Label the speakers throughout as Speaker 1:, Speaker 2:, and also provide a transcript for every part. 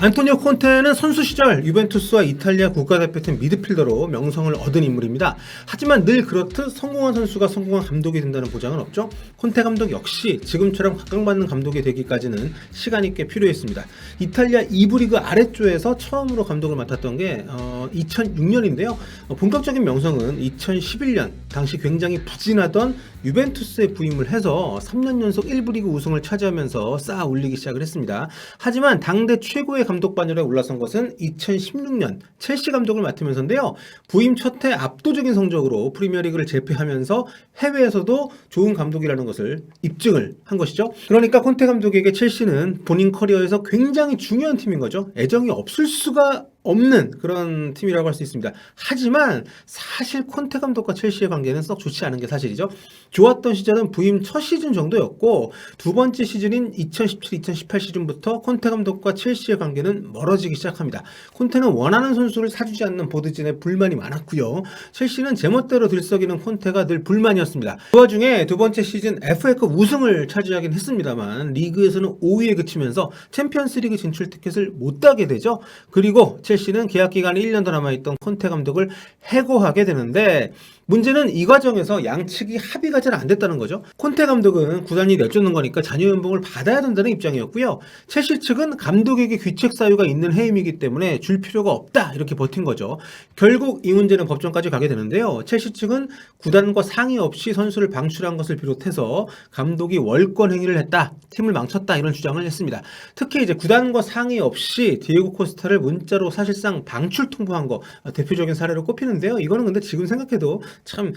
Speaker 1: 안토니오 콘테는 선수 시절 유벤투스와 이탈리아 국가대표팀 미드필더로 명성을 얻은 인물입니다. 하지만 늘 그렇듯 성공한 선수가 성공한 감독이 된다는 보장은 없죠. 콘테 감독 역시 지금처럼 각광받는 감독이 되기까지는 시간이 꽤 필요했습니다. 이탈리아 2부 리그 아래조에서 처음으로 감독을 맡았던 게 2006년인데요. 본격적인 명성은 2011년 당시 굉장히 부진하던 유벤투스에 부임을 해서 3년 연속 1부 리그 우승을 차지하면서 쌓아 올리기 시작을 했습니다. 하지만 당대 최고의 감독 반열에 올라선 것은 2016년 첼시 감독을 맡으면서인데요. 부임 첫 해 압도적인 성적으로 프리미어리그를 제패하면서 해외에서도 좋은 감독이라는 것을 입증을 한 것이죠. 그러니까 콘테 감독에게 첼시는 본인 커리어에서 굉장히 중요한 팀인 거죠. 애정이 없을 수가 없는 그런 팀이라고 할 수 있습니다. 하지만 사실 콘테 감독과 첼시의 관계는 썩 좋지 않은 게 사실이죠. 좋았던 시절은 부임 첫 시즌 정도였고 두 번째 시즌인 2017-2018 시즌부터 콘테 감독과 첼시의 관계는 멀어지기 시작합니다. 콘테는 원하는 선수를 사주지 않는 보드진에 불만이 많았고요. 첼시는 제멋대로 들썩이는 콘테가 늘 불만이었습니다. 그 와중에 두 번째 시즌 FA컵 우승을 차지하긴 했습니다만 리그에서는 5위에 그치면서 챔피언스리그 진출 티켓을 못 따게 되죠. 그리고 첼시는 계약 기간이 1년 더 남아있던 콘테 감독을 해고하게 되는데 문제는 이 과정에서 양측이 합의가 잘 안 됐다는 거죠. 콘테 감독은 구단이 내쫓는 거니까 잔여 연봉을 받아야 된다는 입장이었고요. 첼시 측은 감독에게 귀책 사유가 있는 해임이기 때문에 줄 필요가 없다 이렇게 버틴 거죠. 결국 이 문제는 법정까지 가게 되는데요. 첼시 측은 구단과 상의 없이 선수를 방출한 것을 비롯해서 감독이 월권 행위를 했다, 팀을 망쳤다 이런 주장을 했습니다. 특히 이제 구단과 상의 없이 디에고 코스타를 문자로 사실상 방출 통보한 거 대표적인 사례로 꼽히는데요. 이거는 근데 지금 생각해도 참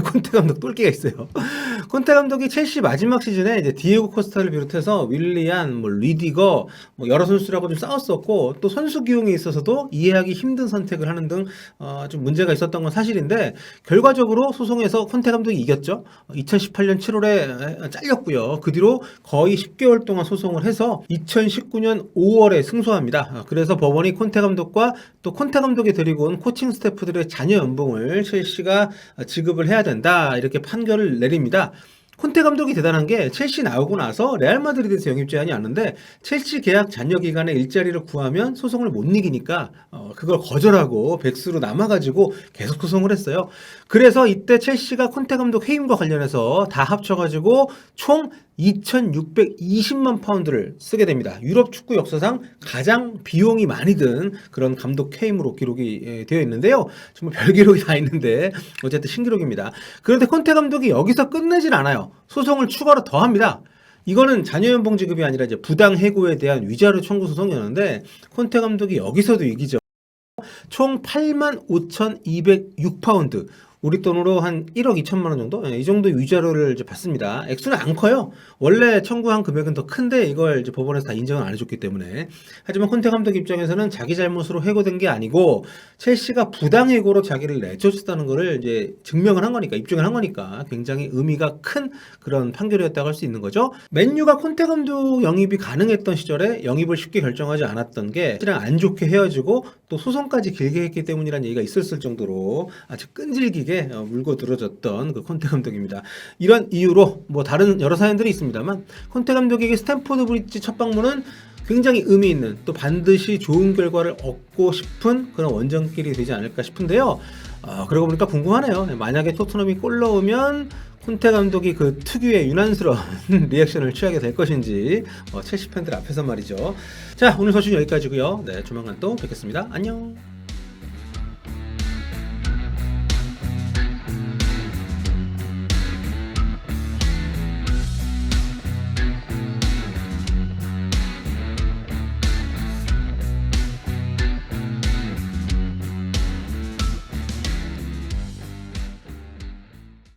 Speaker 1: 콘테 감독 똘끼가 있어요. 콘테 감독이 첼시 마지막 시즌에 이제 디에고 코스타를 비롯해서 윌리안, 리디거 여러 선수라고 좀 싸웠었고 또 선수 기용에 있어서도 이해하기 힘든 선택을 하는 등 좀 문제가 있었던 건 사실인데 결과적으로 소송에서 콘테 감독이 이겼죠. 2018년 7월에 잘렸고요. 그 뒤로 거의 10개월 동안 소송을 해서 2019년 5월에 승소합니다. 그래서 법원이 콘테 감독과 또 콘테 감독이 데리고 온 코칭 스태프들의 잔여 연봉을 첼시가 지급을 해야 된다 이렇게 판결을 내립니다. 콘테 감독이 대단한 게 첼시 나오고 나서 레알 마드리드에서 영입 제한이 왔는데 첼시 계약 잔여 기간에 일자리를 구하면 소송을 못 이기니까 그걸 거절하고 백수로 남아가지고 계속 소송을 했어요. 그래서 이때 첼시가 콘테 감독 해임과 관련해서 다 합쳐가지고 총 2,620만 파운드를 쓰게 됩니다. 유럽 축구 역사상 가장 비용이 많이 든 그런 감독 해임으로 기록이 되어 있는데요. 정말 별 기록이 다 있는데 어쨌든 신기록입니다. 그런데 콘테 감독이 여기서 끝내질 않아요. 소송을 추가로 더 합니다. 이거는 잔여 연봉 지급이 아니라 이제 부당 해고에 대한 위자료 청구 소송이었는데 콘테 감독이 여기서도 이기죠. 총 85,206파운드. 우리 돈으로 한 1억 2천만 원 정도? 이 정도의 위자료를 이제 받습니다. 액수는 안 커요. 원래 청구한 금액은 더 큰데 이걸 이제 법원에서 다 인정을 안 해줬기 때문에. 하지만 콘테 감독 입장에서는 자기 잘못으로 해고된 게 아니고 첼시가 부당 해고로 자기를 내쫓았다는 거를 이제 증명을 한 거니까, 입증을 한 거니까 굉장히 의미가 큰 그런 판결이었다고 할 수 있는 거죠. 맨유가 콘테 감독 영입이 가능했던 시절에 영입을 쉽게 결정하지 않았던 게 첼시랑 안 좋게 헤어지고 또 소송까지 길게 했기 때문이라는 얘기가 있었을 정도로 아주 끈질기게 물고 늘어졌던 그 콘테 감독입니다. 이런 이유로 뭐 다른 여러 사연들이 있습니다만 콘테 감독에게 스탠포드 브리지 첫 방문은 굉장히 의미 있는 또 반드시 좋은 결과를 얻고 싶은 그런 원정길이 되지 않을까 싶은데요. 그러고 보니까 궁금하네요. 만약에 토트넘이 골 넣으면 콘테 감독이 그 특유의 유난스러운 리액션을 취하게 될 것인지 첼시 팬들 앞에서 말이죠. 자, 오늘 소식 여기까지고요. 네, 조만간 또 뵙겠습니다. 안녕.